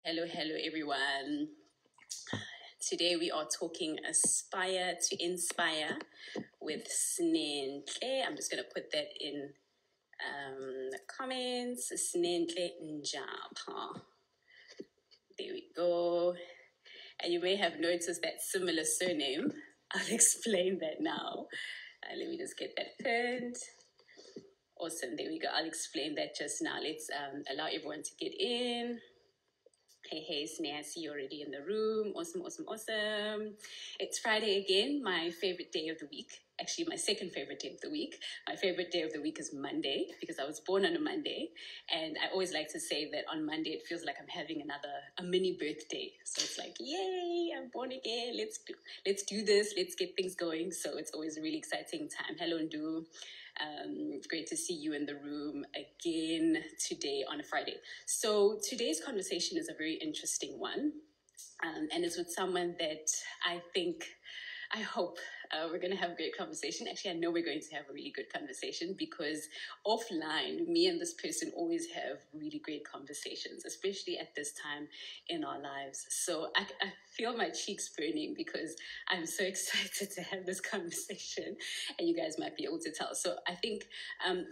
Hello, hello, everyone. Today we are talking Aspire to Inspire with Snenhle. I'm just going to put that in the comments. Zanele Njapha. There we go. And you may have noticed that similar surname. I'll explain that now. Let me just get that pinned. Awesome. There we go. I'll explain that just now. Let's allow everyone to get in. Hey, Sne, I see you already in the room. Awesome, awesome, awesome. It's Friday again, my favorite day of the week. Actually, my second favorite day of the week. My favorite day of the week is Monday because I was born on a Monday. And I always like to say that on Monday, it feels like I'm having a mini birthday. So it's like, yay, I'm born again. Let's do this. Let's get things going. So it's always a really exciting time. Hello, Ndu. Great to see you in the room again today on a Friday. So today's conversation is a very interesting one, and it's with someone that I hope we're going to have a great conversation. Actually, I know we're going to have a really good conversation because offline, me and this person always have really great conversations, especially at this time in our lives. So I feel my cheeks burning because I'm so excited to have this conversation, and you guys might be able to tell. So I think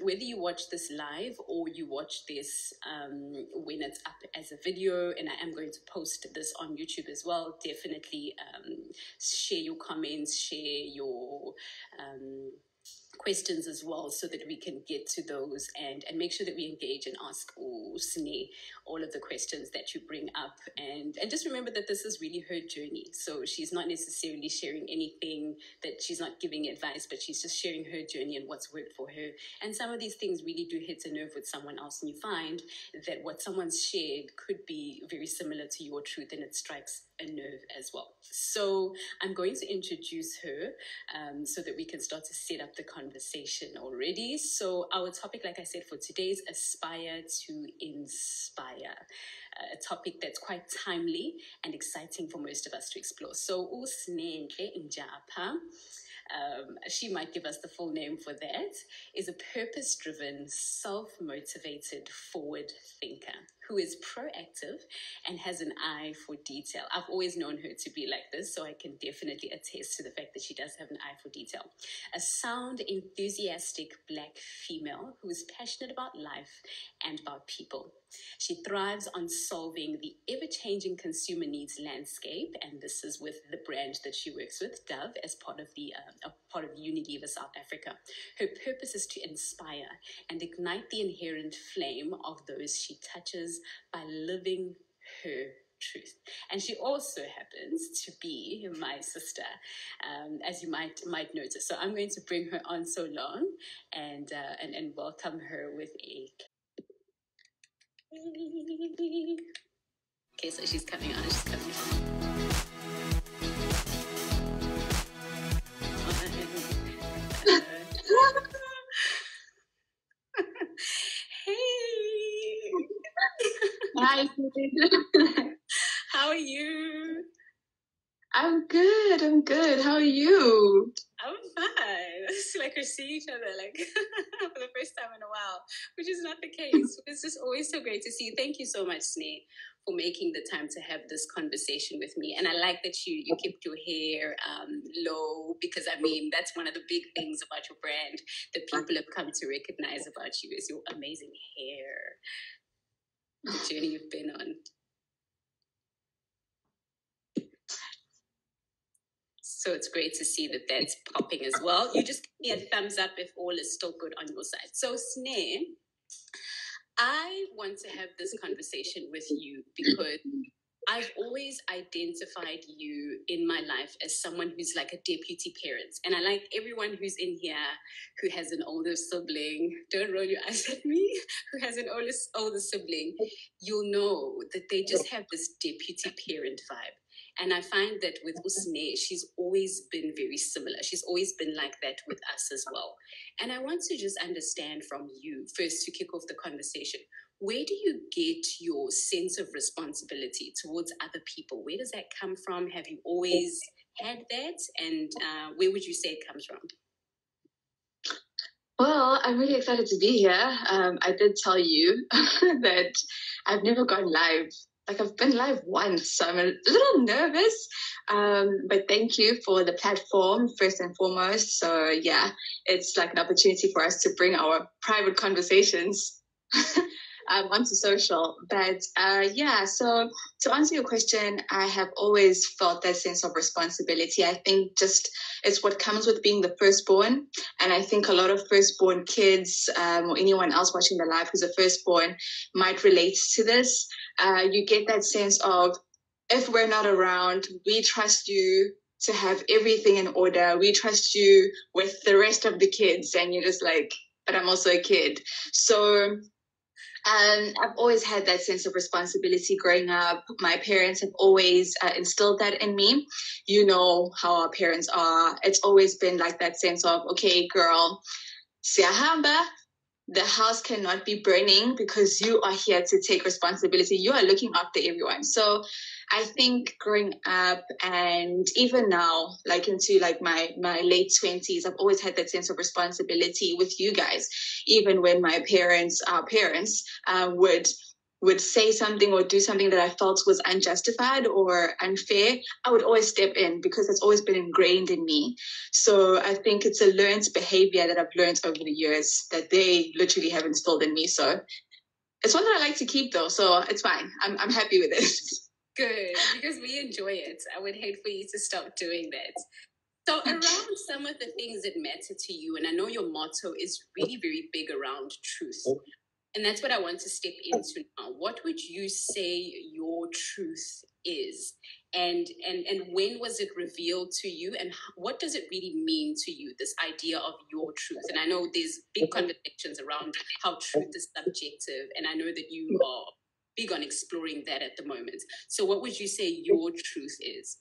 whether you watch this live or you watch this when it's up as a video, and I am going to post this on YouTube as well, definitely share your comments, share your questions as well, so that we can get to those and make sure that we engage and ask Sne all of the questions that you bring up, and just remember that this is really her journey. So she's not necessarily sharing anything, that she's not giving advice, but she's just sharing her journey and what's worked for her. And some of these things really do hit a nerve with someone else, and you find that what someone's shared could be very similar to your truth, and it strikes a nerve as well. So I'm going to introduce her so that we can start to set up the conversation already. So our topic, like I said, for today is Aspire to Inspire, a topic that's quite timely and exciting for most of us to explore. So Sne Njapha, she might give us the full name for that, is a purpose-driven, self-motivated forward thinker who is proactive and has an eye for detail. I've always known her to be like this, so I can definitely attest to the fact that she does have an eye for detail. A sound, enthusiastic Black female who is passionate about life and about people. She thrives on solving the ever-changing consumer needs landscape, and this is with the brand that she works with, Dove, as part of the Unilever South Africa. Her purpose is to inspire and ignite the inherent flame of those she touches by living her truth. And she also happens to be my sister, as you might notice. So I'm going to bring her on so long and welcome her with a. Okay, so she's coming on. She's coming on. Hey. Hi. How are you? I'm good. How are you? I'm fine. It's like we see each other like for the first time in a while, which is not the case. It's just always so great to see you. Thank you so much, Sne, for making the time to have this conversation with me. And I like that you kept your hair low, because I mean, that's one of the big things about your brand that people have come to recognize about you is your amazing hair, the journey you've been on. So it's great to see that that's popping as well. You just give me a thumbs up if all is still good on your side. So Sne, I want to have this conversation with you because I've always identified you in my life as someone who's like a deputy parent. And I like everyone who's in here who has an older sibling. Don't roll your eyes at me. Who has an older sibling. You'll know that they just have this deputy parent vibe. And I find that with Sne, she's always been very similar. She's always been like that with us as well. And I want to just understand from you, first to kick off the conversation, where do you get your sense of responsibility towards other people? Where does that come from? Have you always had that? And where would you say it comes from? Well, I'm really excited to be here. I did tell you that I've never gone live I've been live once, so I'm a little nervous. But thank you for the platform, first and foremost. So yeah, it's like an opportunity for us to bring our private conversations onto social. But yeah, so to answer your question, I have always felt that sense of responsibility. I think just it's what comes with being the firstborn. And I think a lot of firstborn kids or anyone else watching the live who's a firstborn might relate to this. You get that sense of, if we're not around, we trust you to have everything in order. We trust you with the rest of the kids. And you're just like, but I'm also a kid. So I've always had that sense of responsibility growing up. My parents have always instilled that in me. You know how our parents are. It's always been like that sense of, okay, girl, siyahamba. The house cannot be burning because you are here to take responsibility. You are looking after everyone. So I think growing up and even now, like into like my late 20s, I've always had that sense of responsibility with you guys. Even when our parents would say something or do something that I felt was unjustified or unfair, I would always step in because it's always been ingrained in me. So I think it's a learned behavior that I've learned over the years that they literally have instilled in me. So it's one that I like to keep though. So it's fine. I'm happy with it. Good, because we enjoy it. I would hate for you to stop doing that. So around some of the things that matter to you, and I know your motto is really very big around truth. And that's what I want to step into now. What would you say your truth is? And when was it revealed to you? And what does it really mean to you, this idea of your truth? And I know there's big conversations around how truth is subjective. And I know that you are big on exploring that at the moment. So what would you say your truth is?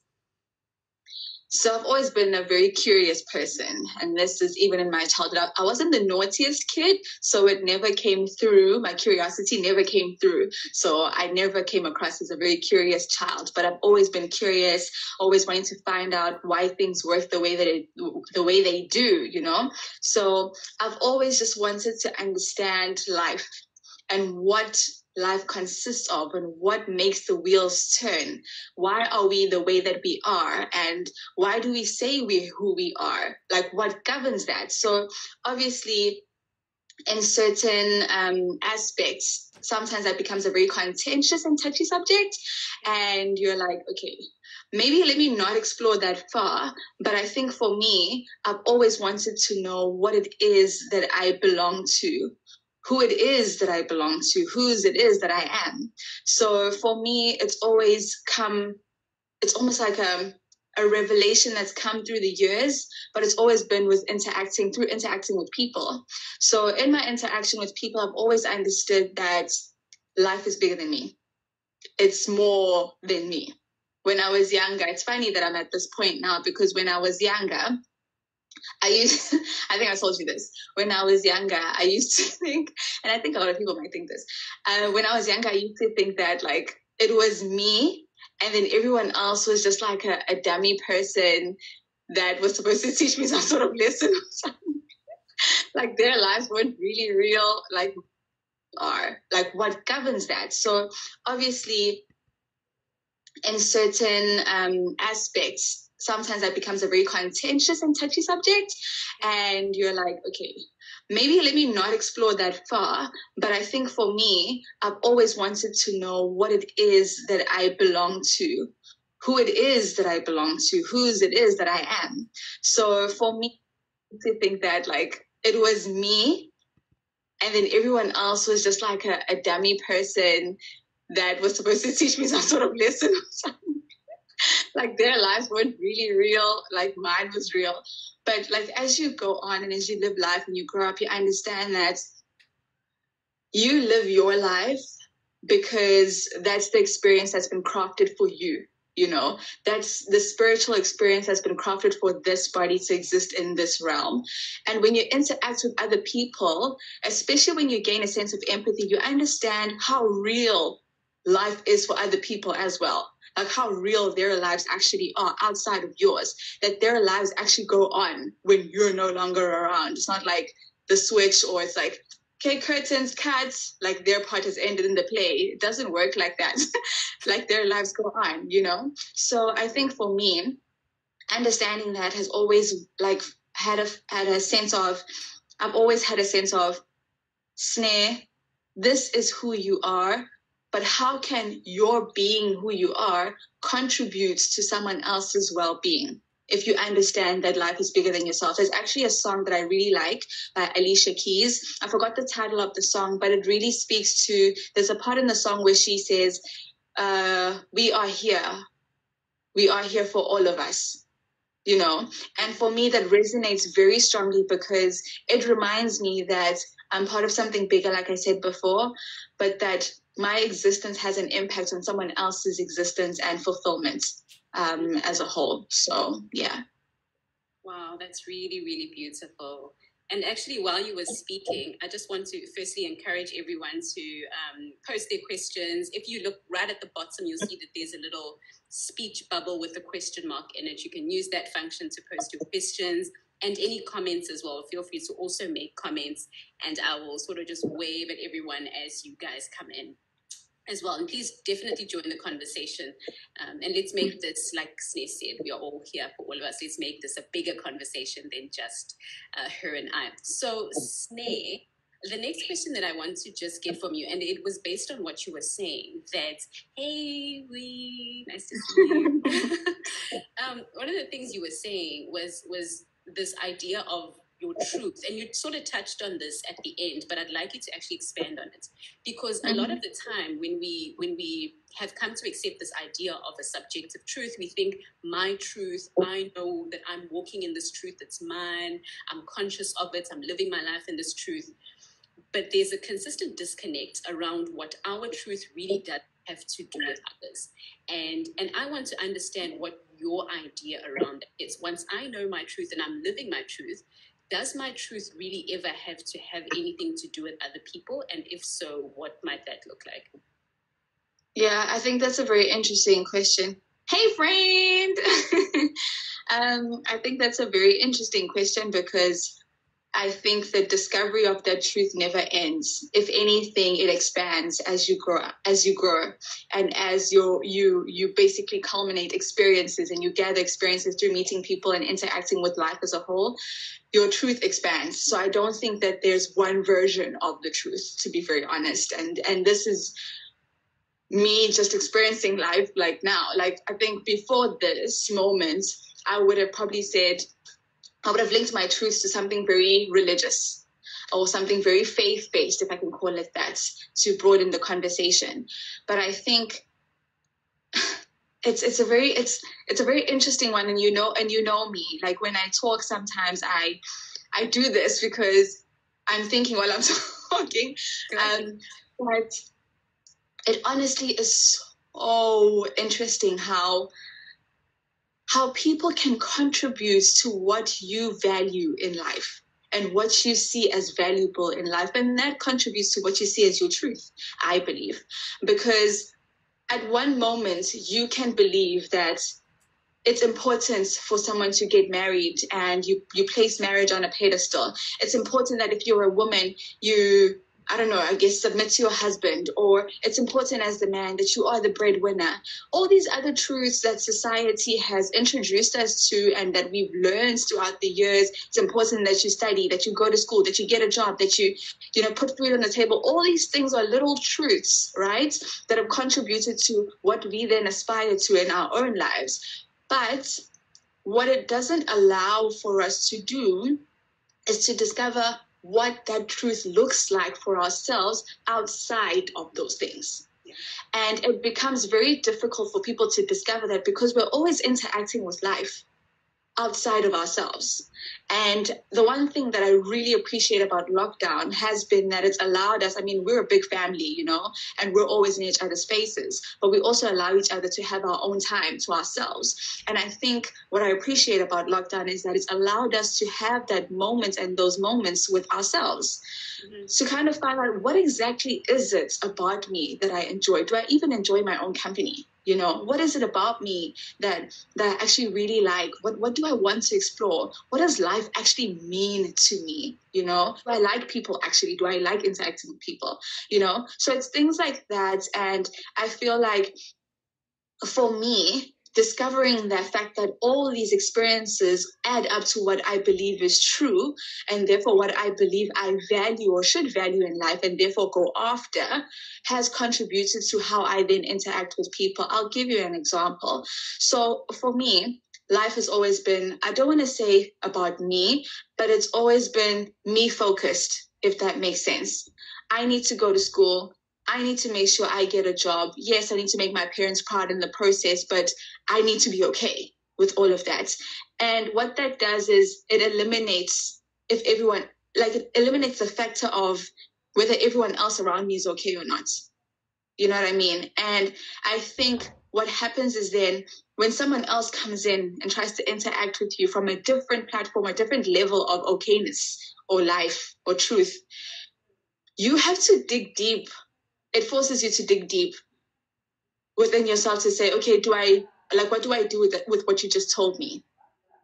So I've always been a very curious person, and this is even in my childhood. I wasn't the naughtiest kid, so it never came through. My curiosity never came through. So I never came across as a very curious child, but I've always been curious, always wanting to find out why things work the way they do, you know? So I've always just wanted to understand life and what life consists of and what makes the wheels turn. Why are we the way that we are? And why do we say we're who we are? Like, what governs that? So obviously, in certain aspects, sometimes that becomes a very contentious and touchy subject. And you're like, okay, maybe let me not explore that far. But I think for me, I've always wanted to know what it is that I belong to, who it is that I belong to, whose it is that I am. So for me, it's always it's almost like a revelation that's come through the years, but it's always been interacting with people. So in my interaction with people, I've always understood that life is bigger than me. It's more than me. When I was younger, it's funny that I'm at this point now, because when I was younger, I think I told you this. When I was younger, I used to think, and I think a lot of people might think this, when I was younger, I used to think that like it was me, and then everyone else was just like a dummy person that was supposed to teach me some sort of lesson or something. Like their lives weren't really real, like what governs that. So obviously, in certain aspects, sometimes that becomes a very contentious and touchy subject. And you're like, okay, maybe let me not explore that far. But I think for me, I've always wanted to know what it is that I belong to, who it is that I belong to, whose it is that I am. So for me to think that like it was me, and then everyone else was just like a dummy person that was supposed to teach me some sort of lesson or something. Like their lives weren't really real, like mine was real. But like as you go on and as you live life and you grow up, you understand that you live your life because that's the experience that's been crafted for you. You know, that's the spiritual experience that's been crafted for this body to exist in this realm. And when you interact with other people, especially when you gain a sense of empathy, you understand how real life is for other people as well. Like how real their lives actually are outside of yours, that their lives actually go on when you're no longer around. It's not like the switch, or it's like okay, curtains, cut, like their part has ended in the play. It doesn't work like that. Like their lives go on, you know? So I think for me, understanding that has always like had a sense of, I've always had a sense of, Sne, this is who you are, but how can your being who you are contribute to someone else's well-being? If you understand that life is bigger than yourself. There's actually a song that I really like by Alicia Keys. I forgot the title of the song, but it really speaks to, there's a part in the song where she says, we are here. We are here for all of us, you know? And for me, that resonates very strongly because it reminds me that I'm part of something bigger, like I said before, but that my existence has an impact on someone else's existence and fulfillment as a whole. So, yeah. Wow, that's really, really beautiful. And actually, while you were speaking, I just want to firstly encourage everyone to post their questions. If you look right at the bottom, you'll see that there's a little speech bubble with a question mark in it. You can use that function to post your questions and any comments as well. Feel free to also make comments, and I will sort of just wave at everyone as you guys come in as well. And please definitely join the conversation. And let's make this, like Sne said, we are all here for all of us. Let's make this a bigger conversation than just her and I. So Sne, the next question that I want to just get from you, and it was based on what you were saying, that, hey, nice to see you. One of the things you were saying was this idea of your truth, and you sort of touched on this at the end, but I'd like you to actually expand on it, because a lot of the time when we have come to accept this idea of a subjective truth, we think, my truth, I know that I'm walking in this truth, it's mine, I'm conscious of it, I'm living my life in this truth. But there's a consistent disconnect around what our truth really does have to do with others. And I want to understand what your idea around it is. Once I know my truth and I'm living my truth, does my truth really ever have to have anything to do with other people? And if so, what might that look like? Yeah, I think that's a very interesting question. Hey, friend! I think that's a very interesting question because I think the discovery of that truth never ends. If anything, it expands as you grow, and as you basically culminate experiences and you gather experiences through meeting people and interacting with life as a whole, your truth expands. So I don't think that there's one version of the truth, to be very honest. And this is me just experiencing life like now. Like, I think before this moment, I would have probably said, I would have linked my truth to something very religious or something very faith-based, if I can call it that, to broaden the conversation. But I think it's a very interesting one, and you know me. Like, when I talk, sometimes I do this because I'm thinking while I'm talking. But it honestly is so interesting how people can contribute to what you value in life and what you see as valuable in life. And that contributes to what you see as your truth, I believe. Because at one moment, you can believe that it's important for someone to get married and you place marriage on a pedestal. It's important that if you're a woman, you, I don't know, I guess submit to your husband, or it's important as the man that you are the breadwinner. All these other truths that society has introduced us to and that we've learned throughout the years. It's important that you study, that you go to school, that you get a job, that you put food on the table. All these things are little truths, right, that have contributed to what we then aspire to in our own lives. But what it doesn't allow for us to do is to discover what that truth looks like for ourselves outside of those things. Yeah. And it becomes very difficult for people to discover that because we're always interacting with life outside of ourselves. And the one thing that I really appreciate about lockdown has been that it's allowed us, I mean, we're a big family, and we're always in each other's spaces, but we also allow each other to have our own time to ourselves. And I think what I appreciate about lockdown is that it's allowed us to have that moment and those moments with ourselves, to kind of find out what exactly is it about me that I enjoy. Do I even enjoy my own company? You know, what is it about me that I actually really like? What do I want to explore? What does life actually mean to me? You know, do I like people actually? Do I like interacting with people? You know, so it's things like that. And I feel like for me, discovering the fact that all these experiences add up to what I believe is true, and therefore what I believe I value or should value in life, and therefore go after, has contributed to how I then interact with people. I'll give you an example. So for me, life has always been, I don't want to say about me, but it's always been me focused, if that makes sense. I need to go to school. I need to make sure I get a job. Yes, I need to make my parents proud in the process, but I need to be okay with all of that. And what that does is it eliminates it eliminates the factor of whether everyone else around me is okay or not. You know what I mean? And I think what happens is then when someone else comes in and tries to interact with you from a different platform, a different level of okayness or life or truth, you have to dig deep. It forces you to dig deep within yourself to say, okay, what do I do with what you just told me?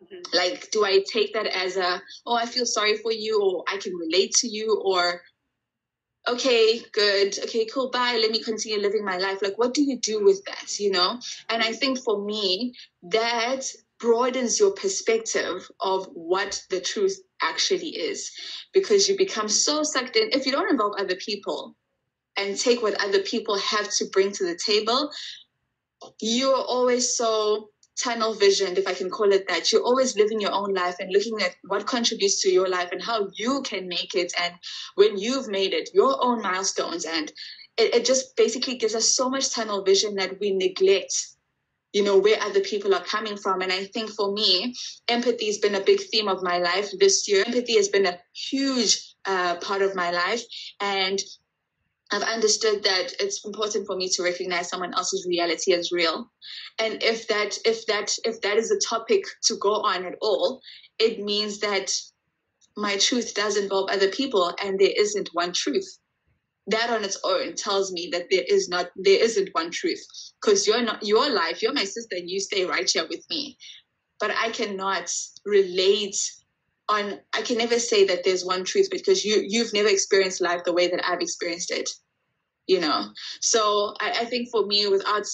Mm-hmm. Like, do I take that as I feel sorry for you, or I can relate to you, or, okay, good, okay, cool, bye, let me continue living my life. Like, what do you do with that, you know? And I think for me, that broadens your perspective of what the truth actually is, because you become so sucked in. If you don't involve other people and take what other people have to bring to the table, you're always so tunnel visioned, if I can call it that. You're always living your own life and looking at what contributes to your life and how you can make it. And when you've made it, your own milestones. And it just basically gives us so much tunnel vision that we neglect, you know, where other people are coming from. And I think for me, empathy has been a big theme of my life this year. Empathy has been a huge part of my life. And I've understood that it's important for me to recognize someone else's reality as real. And if that is a topic to go on at all, it means that my truth does involve other people and there isn't one truth. That on its own tells me that there isn't one truth. Because you're not your life, you're my sister, and you stay right here with me. But I cannot relate I can never say that there's one truth, because you've never experienced life the way that I've experienced it, you know? So I think for me, without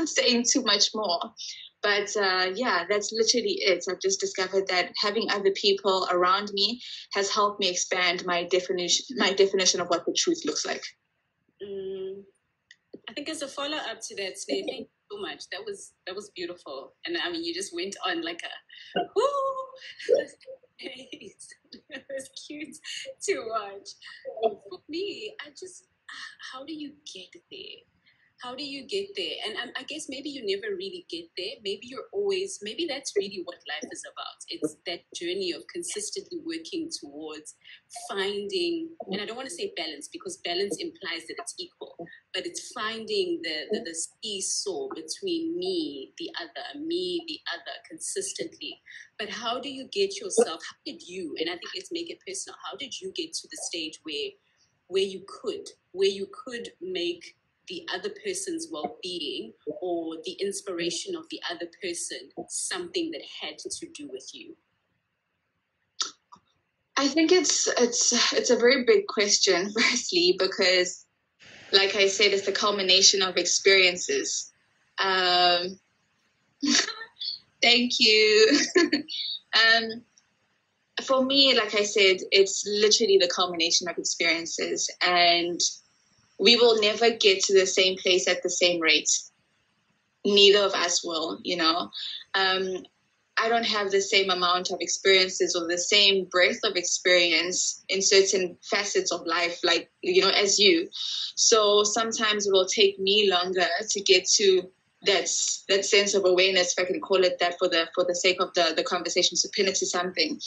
saying too much more, but that's literally it. I've just discovered that having other people around me has helped me expand my definition of what the truth looks like. I think as a follow-up to that, Sne, thank you so much. That was beautiful. And I mean, you just went on like a, woo! It was cute to watch. For me, how do you get there? How do you get there? And I guess maybe you never really get there. Maybe maybe that's really what life is about. It's that journey of consistently working towards finding, and I don't want to say balance, because balance implies that it's equal, but it's finding the seesaw between me, the other, consistently. But how do you get yourself, how did you, and I think let's make it personal, how did you get to the stage where you could make the other person's well-being or the inspiration of the other person something that had to do with you? I think it's a very big question, firstly, because, like I said, it's the culmination of experiences. Thank you. For me, like I said, it's literally the culmination of experiences, and we will never get to the same place at the same rate. Neither of us will, you know. I don't have the same amount of experiences or the same breadth of experience in certain facets of life, like, you know, as you. So sometimes it will take me longer to get to that sense of awareness, if I can call it that, for the sake of the conversation, to pin it to something.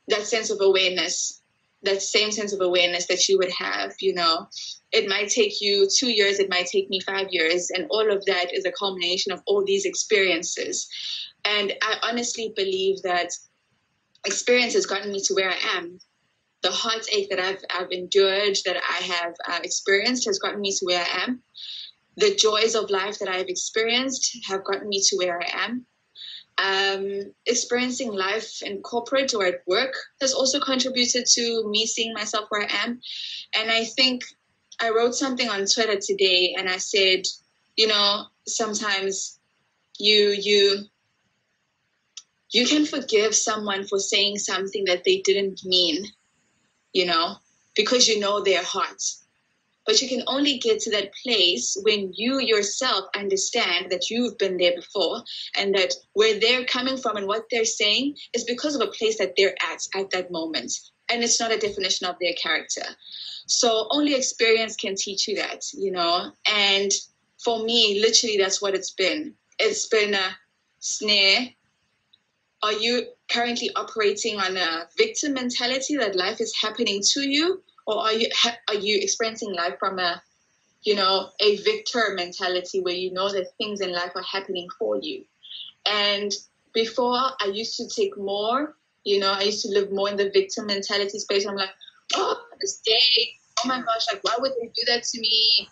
That sense of awareness, that same sense of awareness that you would have, you know. It might take you 2 years, it might take me 5 years, and all of that is a culmination of all these experiences. And I honestly believe that experience has gotten me to where I am. The heartache that I've endured, that I have experienced, has gotten me to where I am. the joys of life that I've experienced have gotten me to where I am. Experiencing life in corporate or at work has also contributed to me seeing myself where I am. And I think I wrote something on Twitter today, and I said, sometimes you can forgive someone for saying something that they didn't mean, because you know their heart. But you can only get to that place when you yourself understand that you've been there before, and that where they're coming from and what they're saying is because of a place that they're at that moment. And it's not a definition of their character. So only experience can teach you that, And for me, literally, that's what it's been. It's been a snare. Are you currently operating on a victim mentality that life is happening to you? Or are you experiencing life from a victor mentality where you know that things in life are happening for you? And before, I used to take more, I used to live more in the victim mentality space. I'm like, oh, this day, oh my gosh, like, why would they do that to me?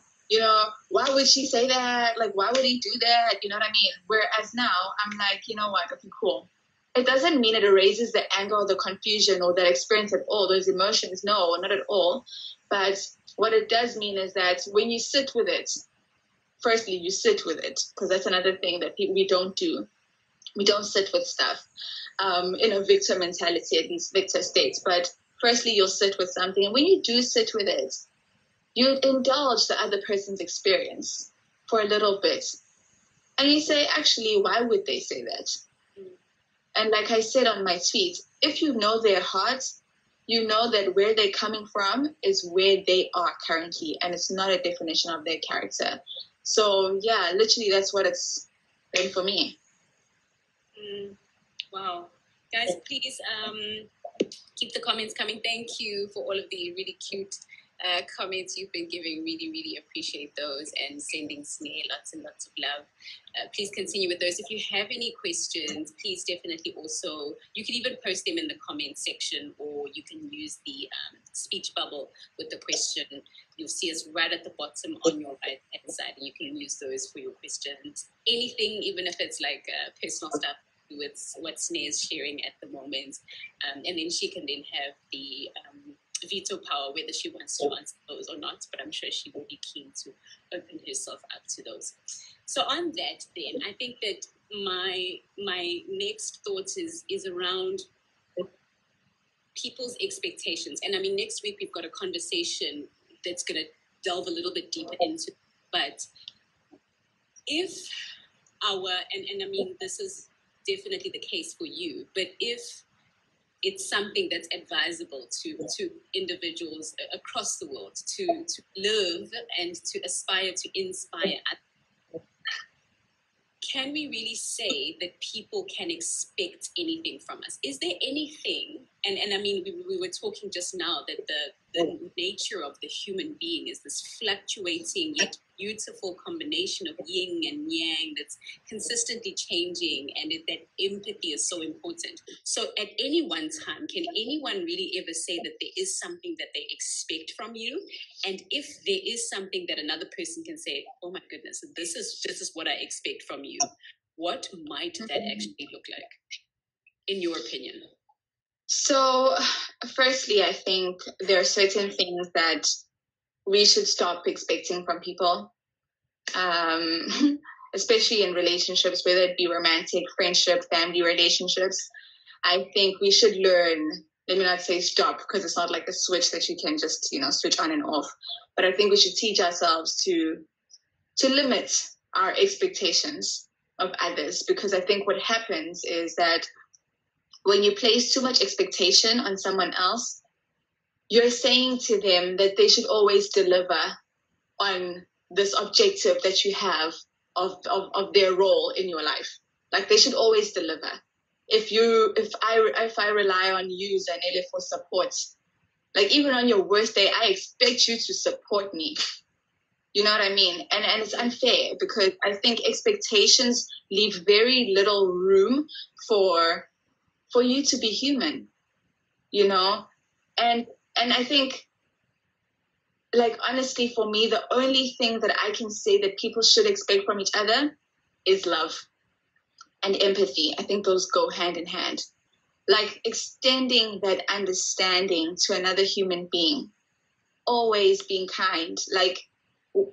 Why would she say that? Like, why would he do that? You know what I mean? Whereas now, I'm like, you know what? Okay, cool. It doesn't mean it erases the anger or the confusion or the experience at all, those emotions. No, not at all. But what it does mean is that when you sit with it, firstly, you sit with it, because that's another thing that we don't do. We don't sit with stuff in a victim mentality, at least victor states. But firstly, you'll sit with something. And when you do sit with it, you indulge the other person's experience for a little bit. And you say, actually, why would they say that? And like I said on my tweet, if you know their heart, you know that where they're coming from is where they are currently, and it's not a definition of their character. So yeah, literally that's what it's been for me. Wow. Guys, please keep the comments coming. Thank you for all of the really cute comments you've been giving. Really, really appreciate those, and sending Sne lots and lots of love. Please continue with those. If you have any questions, please definitely also, you can even post them in the comment section, or you can use the speech bubble with the question. You'll see us right at the bottom on your right hand side, and you can use those for your questions. Anything, even if it's like personal stuff with what Sne is sharing at the moment. And then she can then have the veto power, whether she wants to answer those or not, but I'm sure she will be keen to open herself up to those. So on that then, I think that my next thought is around people's expectations. And I mean, next week we've got a conversation that's going to delve a little bit deeper into, but if and I mean, this is definitely the case for you, but if it's something that's advisable to individuals across the world to live and to aspire to inspire others, can we really say that people can expect anything from us? Is there anything, and I mean, we were talking just now that the nature of the human being is this fluctuating yet beautiful combination of yin and yang that's consistently changing, and that empathy is so important. So at any one time, can anyone really ever say that there is something that they expect from you? And if there is something that another person can say, oh my goodness, this is what I expect from you, what might that actually look like, in your opinion? So firstly, I think there are certain things that we should stop expecting from people, especially in relationships, whether it be romantic, friendship, family relationships. I think we should learn, let me not say stop, because it's not like a switch that you can just, switch on and off. But I think we should teach ourselves to limit our expectations of others, because I think what happens is that when you place too much expectation on someone else, you're saying to them that they should always deliver on this objective that you have of their role in your life. Like, they should always deliver. If I rely on you, Zanele, for support, like even on your worst day, I expect you to support me. You know what I mean? And it's unfair, because I think expectations leave very little room for you to be human, and I think like, honestly, for me, the only thing that I can say that people should expect from each other is love and empathy. I think those go hand in hand. Like, extending that understanding to another human being, always being kind. Like,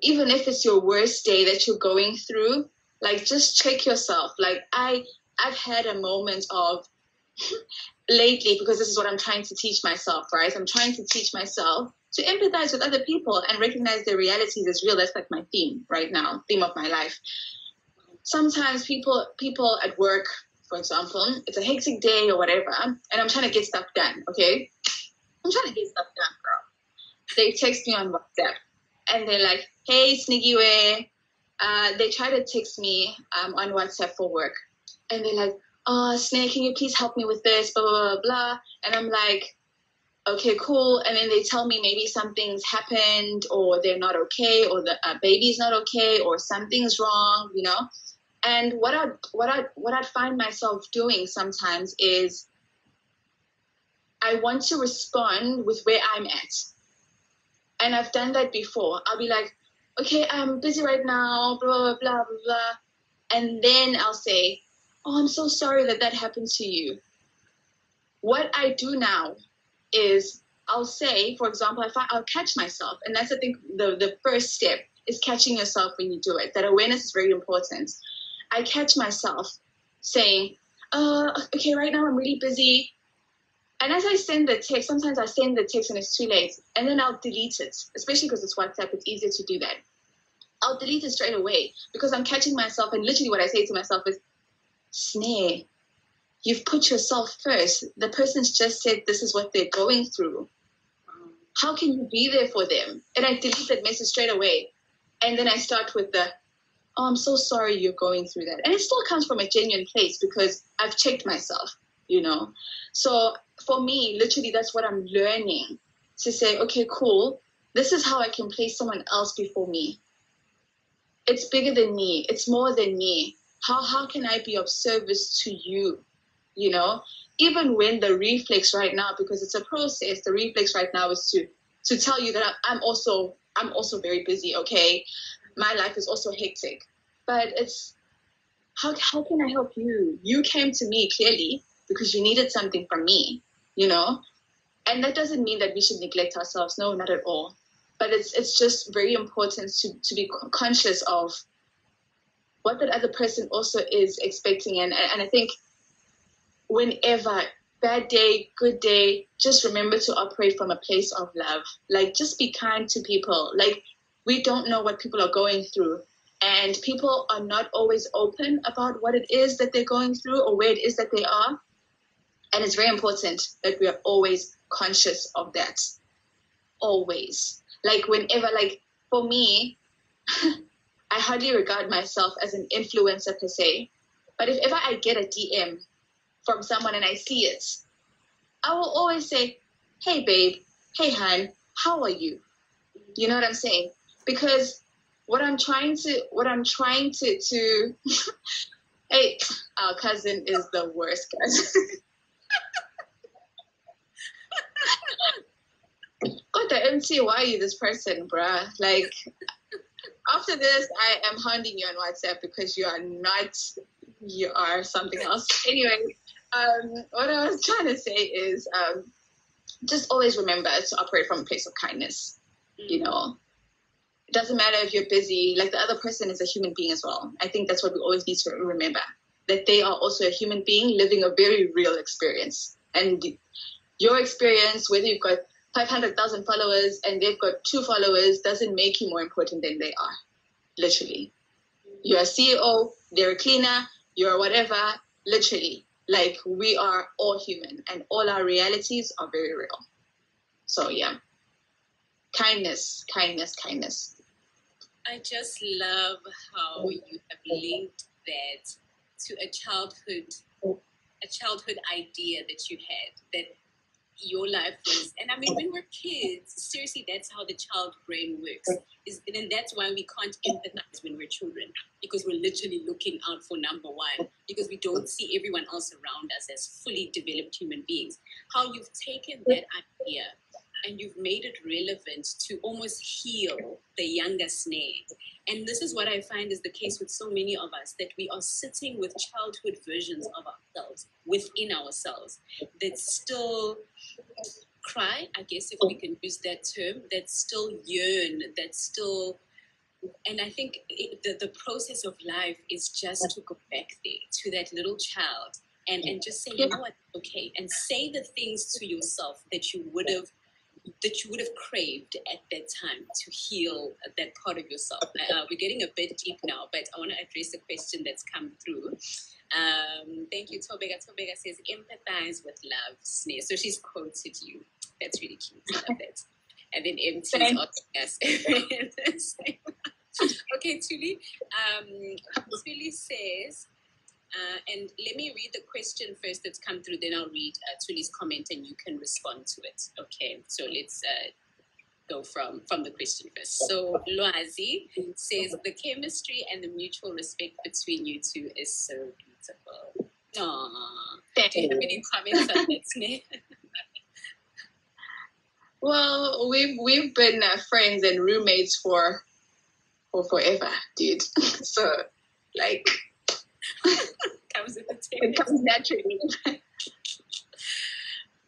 even if it's your worst day that you're going through, like, just check yourself. Like, I've had a moment of lately, because this is what I'm trying to teach myself, right? I'm trying to teach myself to empathize with other people and recognize their realities as real. That's like my theme right now, theme of my life. Sometimes people at work, for example, it's a hectic day or whatever, and I'm trying to get stuff done, okay? I'm trying to get stuff done, girl. They text me on WhatsApp, and they're like, hey, Snigiwe. They try to text me on WhatsApp for work, and they're like, oh, Sne, can you please help me with this, blah, blah, blah, blah. And I'm like, okay, cool. And then they tell me maybe something's happened, or they're not okay, or the baby's not okay, or something's wrong, you know? And what I'd find myself doing sometimes is I want to respond with where I'm at. And I've done that before. I'll be like, okay, I'm busy right now, blah, blah, blah, blah, blah. And then I'll say, oh, I'm so sorry that happened to you. What I do now is I'll say, for example, I'll catch myself. And that's, I think, the first step is catching yourself when you do it. That awareness is very important. I catch myself saying, okay, right now I'm really busy. And as I send the text, sometimes I send the text and it's too late. And then I'll delete it, especially because it's WhatsApp. It's easier to do that. I'll delete it straight away because I'm catching myself. And literally what I say to myself is, Sne, you've put yourself first. The person's just said this is what they're going through. How can you be there for them? And I delete that message straight away. And then I start with the, oh, I'm so sorry you're going through that. And it still comes from a genuine place because I've checked myself, you know. So for me, literally, that's what I'm learning, to say, okay, cool. This is how I can place someone else before me. It's bigger than me. It's more than me. How can I be of service to you? You know, even when the reflex right now, because it's a process, the reflex right now is to tell you that I'm also very busy. Okay, my life is also hectic, but it's how can I help you? You came to me clearly because you needed something from me, you know, and that doesn't mean that we should neglect ourselves. No, not at all. But it's just very important to be conscious of what that other person also is expecting, and I think whenever, bad day, good day, just remember to operate from a place of love. Like, just be kind to people. Like, we don't know what people are going through, and people are not always open about what it is that they're going through or where it is that they are. And it's very important that we are always conscious of that. Always. Like, whenever, like, for me, I hardly regard myself as an influencer per se, but if ever I get a DM from someone and I see it, I will always say, hey babe, hey hon, how are you? You know what I'm saying? Because what I'm trying to hey, our cousin is the worst cousin. What the MC, why are you this person, bruh? Like, after this, I am hounding you on WhatsApp because you are something else. Anyway, what I was trying to say is just always remember to operate from a place of kindness. You know, it doesn't matter if you're busy, like, the other person is a human being as well. I think that's what we always need to remember, that they are also a human being living a very real experience. And your experience, whether you've got 500,000 followers and they've got 2 followers, doesn't make you more important than they are. Literally. You're a CEO, they're a cleaner, you're whatever, literally. Like, we are all human and all our realities are very real. So yeah, kindness. I just love how you have linked that to a childhood idea that you had, that your life was, and I mean, when we're kids, seriously, that's how the child brain works. And then that's why we can't empathize when we're children, because we're literally looking out for number one, because we don't see everyone else around us as fully developed human beings. How you've taken that idea and you've made it relevant to almost heal the younger Sne. And this is what I find is the case with so many of us, that we are sitting with childhood versions of ourselves within ourselves that still cry, I guess if we can use that term, that still yearn, that still... And I think the process of life is just to go back there to that little child and just say, you know what, okay, and say the things to yourself that you would have craved at that time to heal that part of yourself. We're getting a bit deep now, but I want to address a question that's come through. Thank you, Tobega. Tobega says, empathize with love, Sne. So she's quoted you. That's really cute. I love that. And then MT is asking us. Okay, Tuli. Tuli says, and let me read the question first that's come through, then I'll read Tuli's comment and you can respond to it. Okay, so let's go from the question first. So Loazi says, the chemistry and the mutual respect between you two is so beautiful. Aww. Do you have any comments on that, Sne? Well, we've been friends and roommates for forever, dude. So, like, comes with the it comes naturally.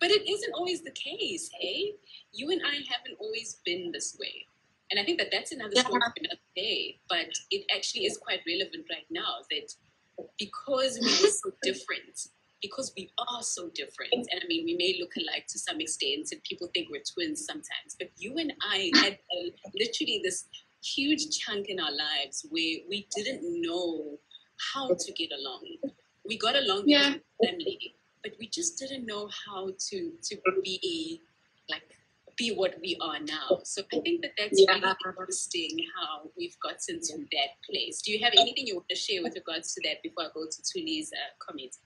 But it isn't always the case, hey? You and I haven't always been this way. And I think that's another story for another day. But it actually is quite relevant right now that because we were so different, because we are so different, and I mean, we may look alike to some extent, and people think we're twins sometimes, but you and I had literally this huge chunk in our lives where we didn't know how to get along. We got along because we were family, but we just didn't know how to be what we are now. So I think that's really interesting how we've gotten to that place. Do you have anything you want to share with regards to that before I go to Tuli's comment?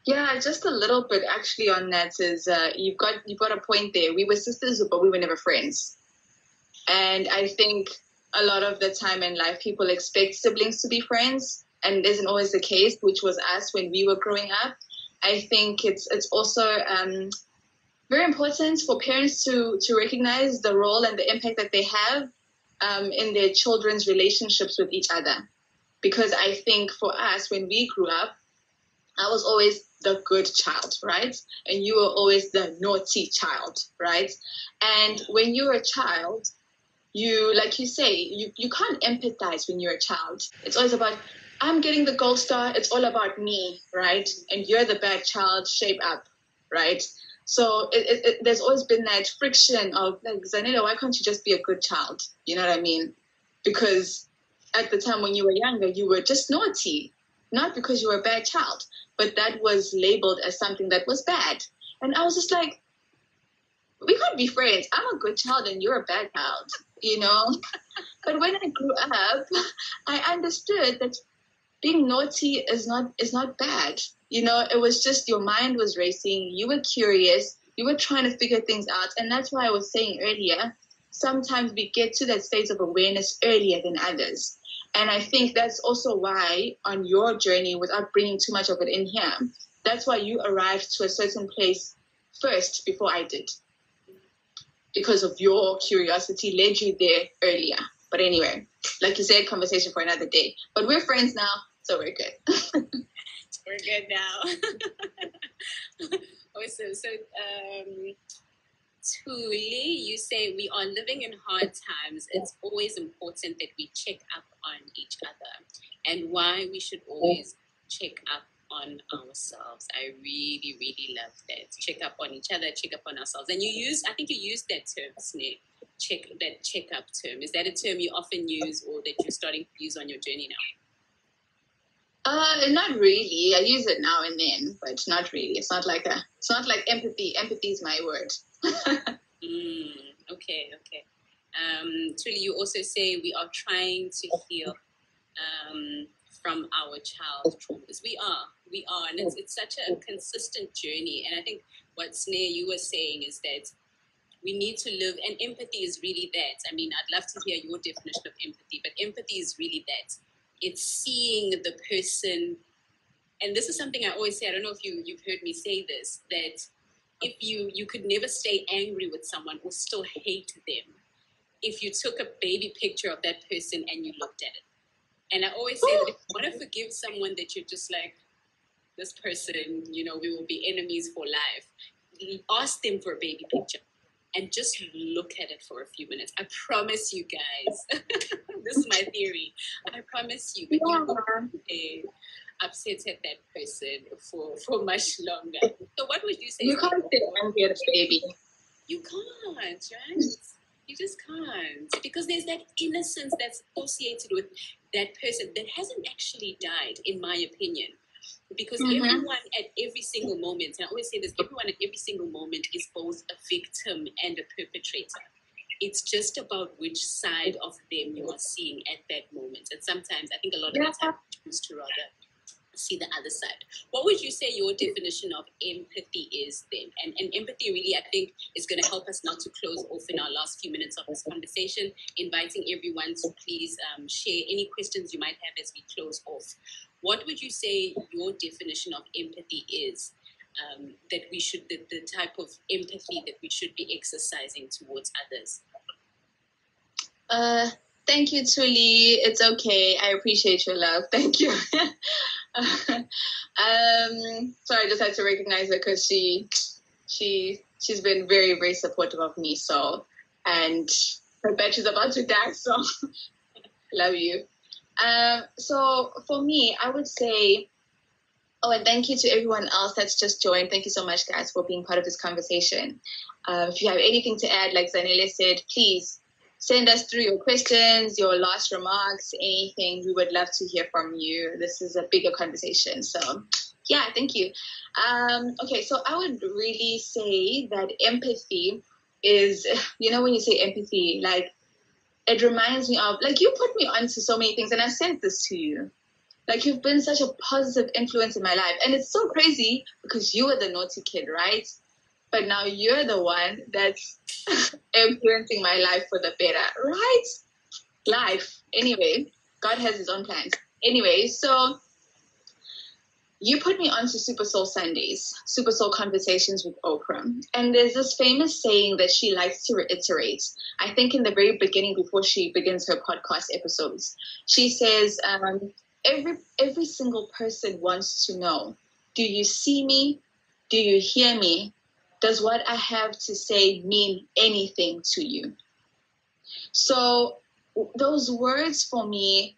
Yeah, just a little bit actually on that is you've got a point there. We were sisters, but we were never friends. And I think a lot of the time in life, people expect siblings to be friends, and it isn't always the case, which was us when we were growing up. I think it's also very important for parents to recognize the role and the impact that they have in their children's relationships with each other. Because I think for us, when we grew up, I was always the good child, right? And you were always the naughty child, right? And when you're a child, you, like you say, you can't empathize when you're a child. It's always about, I'm getting the gold star, it's all about me, right? And you're the bad child, shape up, right? So there's always been that friction of, like, Zanele, why can't you just be a good child? You know what I mean? Because at the time when you were younger, you were just naughty, not because you were a bad child, but that was labeled as something that was bad. And I was just like, we can't be friends. I'm a good child and you're a bad child, you know? But when I grew up, I understood that being naughty is not bad. You know, it was just your mind was racing. You were curious. You were trying to figure things out. And that's why I was saying earlier, sometimes we get to that state of awareness earlier than others. And I think that's also why on your journey, without bringing too much of it in here, that's why you arrived to a certain place first before I did. Because of your curiosity led you there earlier. But anyway, like you said, conversation for another day. But we're friends now, so we're good. We're good now. Awesome. So, Tuli, you say we are living in hard times. It's always important that we check up on each other, and why we should always check up on ourselves. I really, really love that. Check up on each other, check up on ourselves. And I think you used that term, Sne, that check up term. Is that a term you often use or that you're starting to use on your journey now? Not really. I use it now and then, but not really. It's not like empathy. Empathy is my word. Okay. Truly, you also say we are trying to heal from our child traumas. We are, and it's such a consistent journey. And I think what Sne, you were saying is that we need to live, and empathy is really that. I mean, I'd love to hear your definition of empathy, but empathy is really that. It's seeing the person, and this is something I always say, I don't know if you've heard me say this, that you could never stay angry with someone or still hate them if you took a baby picture of that person and you looked at it. And I always say that if you want to forgive someone that you're just like, this person, we will be enemies for life, ask them for a baby picture and just look at it for a few minutes. I promise you guys, this is my theory. I promise you that you won't be upset at that person for much longer. So what would you say? You can't say angry at a baby. You can't, right? You just can't. Because there's that innocence that's associated with that person that hasn't actually died, in my opinion. Because everyone at every single moment, and I always say this, everyone at every single moment is both a victim and a perpetrator. It's just about which side of them you are seeing at that moment. And sometimes, I think a lot of the time, we choose to rather see the other side. What would you say your definition of empathy is then? And empathy really, I think, is going to help us not to close off in our last few minutes of this conversation, inviting everyone to please share any questions you might have as we close off. What would you say your definition of empathy is, that we should, the type of empathy that we should be exercising towards others? Thank you, Tuli. It's okay. I appreciate your love. Thank you. Sorry, I just had to recognize her because she's been very, very supportive of me. So, and her battery's about to die. So, love you. So for me, I would say, and thank you to everyone else that's just joined. Thank you so much, guys, for being part of this conversation. If you have anything to add, like Zanele said, please send us through your questions, your last remarks, anything. We would love to hear from you. This is a bigger conversation. So, yeah, thank you. Okay, so I would really say that empathy is, when you say empathy, like, it reminds me of, like, you put me onto so many things, and I said this to you. Like, you've been such a positive influence in my life. And it's so crazy because you were the naughty kid, right? But now you're the one that's influencing my life for the better, right? Life. Anyway, God has his own plans. Anyway, so you put me onto Super Soul Sundays, Super Soul Conversations with Oprah. And there's this famous saying that she likes to reiterate, I think in the very beginning before she begins her podcast episodes. She says, every single person wants to know, do you see me? Do you hear me? Does what I have to say mean anything to you? So those words for me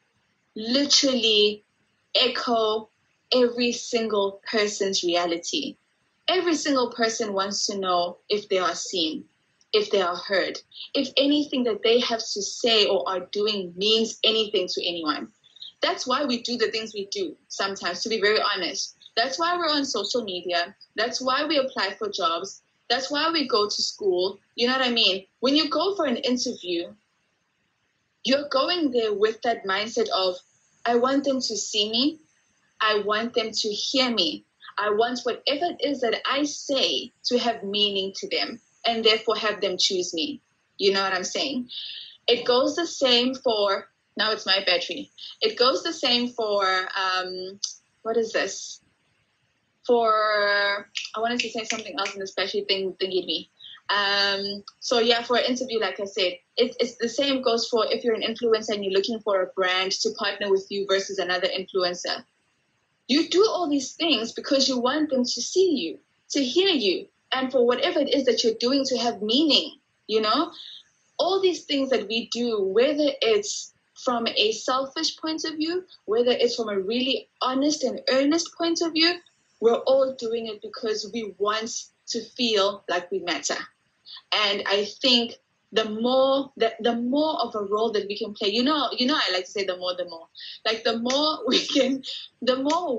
literally echo every single person's reality. Every single person wants to know if they are seen, if they are heard, if anything that they have to say or are doing means anything to anyone. That's why we do the things we do sometimes, to be very honest. That's why we're on social media. That's why we apply for jobs. That's why we go to school. You know what I mean? When you go for an interview, you're going there with that mindset of, I want them to see me. I want them to hear me. I want whatever it is that I say to have meaning to them and therefore have them choose me. You know what I'm saying? It goes the same for, now it's my battery. It goes the same for, what is this? For, I wanted to say something else in this battery thing thingied me. So yeah, for an interview, like I said, it's the same goes for if you're an influencer and you're looking for a brand to partner with you versus another influencer. You do all these things because you want them to see you, to hear you, and for whatever it is that you're doing to have meaning, all these things that we do, whether it's from a selfish point of view, whether it's from a really honest and earnest point of view, we're all doing it because we want to feel like we matter. And I think the more of a role that we can play, I like to say the more, like the more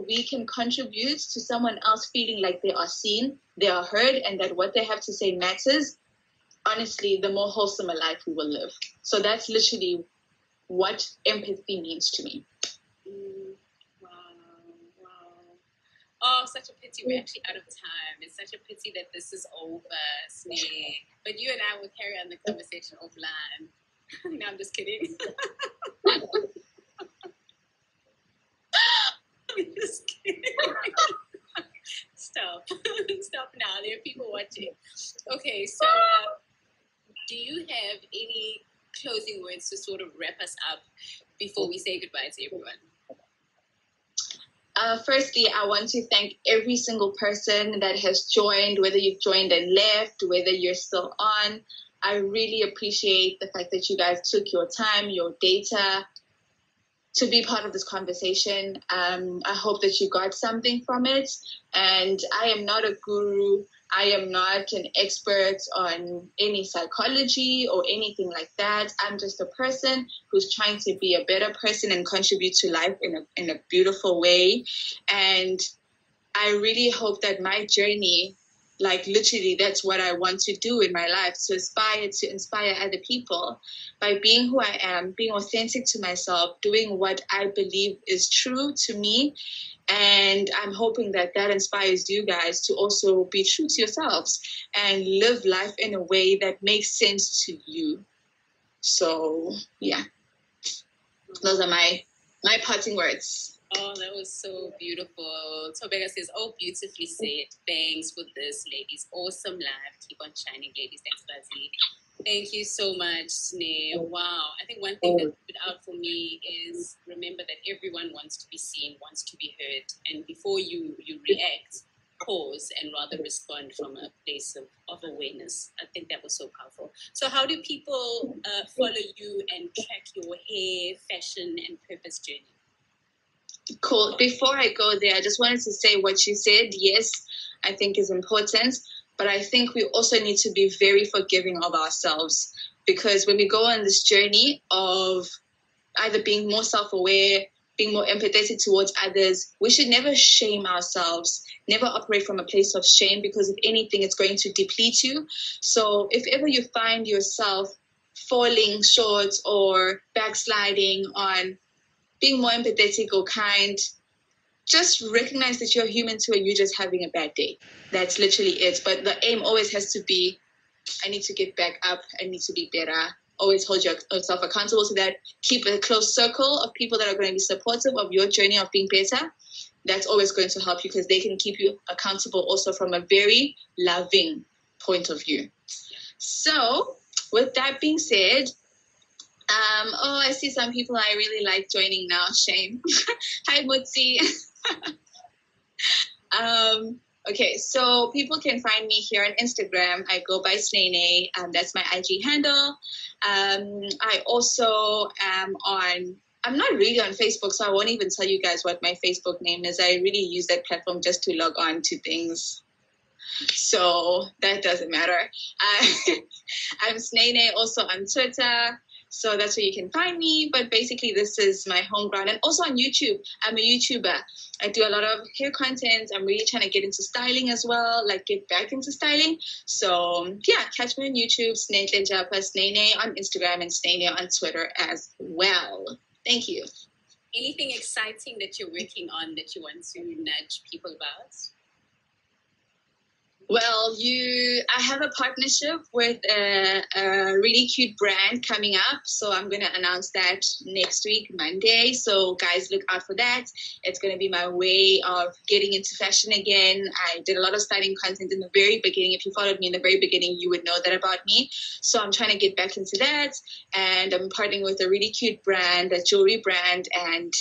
we can contribute to someone else feeling like they are seen, they are heard, and that what they have to say matters, honestly, the more wholesome a life we will live. So that's literally what empathy means to me. Wow. Oh, such a pity. We're actually out of time. It's such a pity that this is over, Sne. But you and I will carry on the conversation offline. No, I'm just kidding. I'm just kidding. Stop. Stop now. There are people watching. Okay, so do you have any closing words to sort of wrap us up before we say goodbye to everyone? Firstly, I want to thank every single person that has joined, whether you've joined and left, whether you're still on. I really appreciate the fact that you guys took your time, your data, to be part of this conversation. I hope that you got something from it. And I am not a guru. I am not an expert on any psychology or anything like that. I'm just a person who's trying to be a better person and contribute to life in a beautiful way. And I really hope that my journey, like literally that's what I want to do in my life, to inspire other people by being who I am, being authentic to myself, doing what I believe is true to me. And I'm hoping that that inspires you guys to also be true to yourselves and live life in a way that makes sense to you. So, yeah, those are my parting words. Oh, that was so beautiful. Tobeka says, oh, beautifully said. Thanks for this, ladies. Awesome live. Keep on shining, ladies. Thanks, Bazi. Thank you so much, Sne. Wow. I think one thing that stood out for me is remember that everyone wants to be seen, wants to be heard. And before you react, pause and rather respond from a place of awareness. I think that was so powerful. So how do people follow you and track your hair, fashion, and purpose journey? Cool. Before I go there, I just wanted to say what you said, yes, I think is important. But I think we also need to be very forgiving of ourselves, because when we go on this journey of either being more self-aware, being more empathetic towards others, we should never shame ourselves, never operate from a place of shame, because if anything, it's going to deplete you. So if ever you find yourself falling short or backsliding on being more empathetic or kind, just recognize that you're human too and you're just having a bad day. That's literally it. But the aim always has to be, I need to get back up. I need to be better. Always hold yourself accountable to that. Keep a close circle of people that are going to be supportive of your journey of being better. That's always going to help you, because they can keep you accountable also from a very loving point of view. So with that being said, I see some people I really like joining now. Shame. Hi, Mutsi. Okay, so people can find me here on Instagram. I go by Snenhle. That's my IG handle. I also am I'm not really on Facebook, so I won't even tell you guys what my Facebook name is. I really use that platform just to log on to things. So that doesn't matter. I'm Snenhle also on Twitter. So that's where you can find me. But basically, this is my home ground. And also on YouTube, I'm a YouTuber. I do a lot of hair content. I'm really trying to get into styling as well, like get back into styling. So yeah, catch me on YouTube, Zanele Njapha, Snenhle on Instagram, and Snenhle on Twitter as well. Thank you. Anything exciting that you're working on that you want to nudge people about? Well, I have a partnership with a really cute brand coming up. So I'm going to announce that next week, Monday. So guys, look out for that. It's going to be my way of getting into fashion again. I did a lot of styling content in the very beginning. If you followed me in the very beginning, you would know that about me. So I'm trying to get back into that. And I'm partnering with a really cute brand, a jewelry brand. And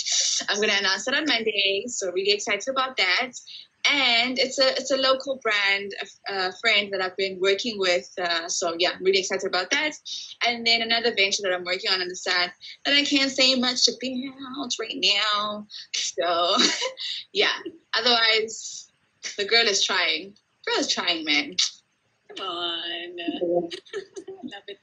I'm going to announce it on Monday. So really excited about that. And it's a local brand, a friend that I've been working with. So yeah, I'm really excited about that. And then another venture that I'm working on the side that I can't say much about right now. So yeah, otherwise the girl is trying. Girl is trying, man. Come on. Love it.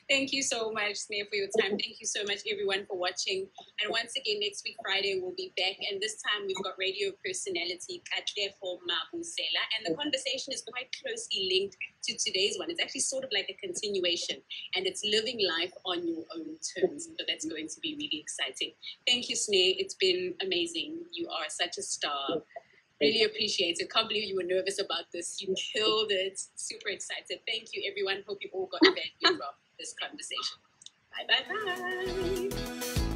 Thank you so much, Sne, for your time. Thank you so much, everyone, for watching. And once again, next week, Friday, we'll be back. And this time, we've got radio personality Katlego Mabusela. And the conversation is quite closely linked to today's one. It's actually sort of like a continuation. And it's living life on your own terms. So that's going to be really exciting. Thank you, Sne. It's been amazing. You are such a star. Really appreciate it. Can't believe you were nervous about this. You killed it. Super excited. Thank you, everyone. Hope you all got value from this conversation. Bye.